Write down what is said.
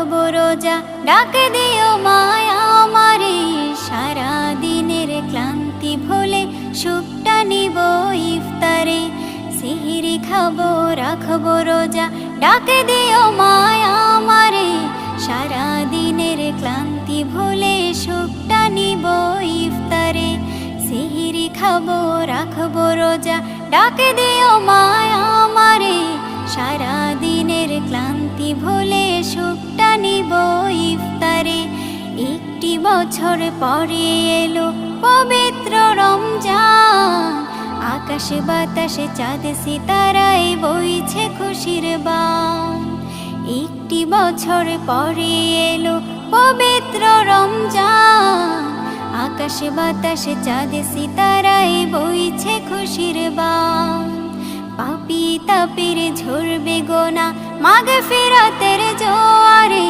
রাখবো রোজা, ডাক দিও মায়া আমারে। সারা দিনের ক্লান্তি ভুলে সুখটা নিব ইফতারে। সিহরি খাবো, রাখবো রোজা, ডাক দিও মায়া আমারে। সারা দিনের ক্লান্তি ভুলে সুখটা নিব ইফতারে। সিহরি খাবো, রাখবো রোজা, ডাক দিও মায়া আমারে। সারা দিনের ক্লান্তি ভুলে সুখটা নিব ইফতারে। একটি বছর পরে এলো পবিত্র রমজান, আকাশে বাতাসে চাঁদ সিতারায় বইছে খুশির বান। একটি বছর পরে এলো পবিত্র রমজান, আকাশে বাতাসে চাঁদ সিতারায় বইছে খুশির বান। পাপী তাপীর ঝরবে গোনা মাগফিরাতের জোয়ারে।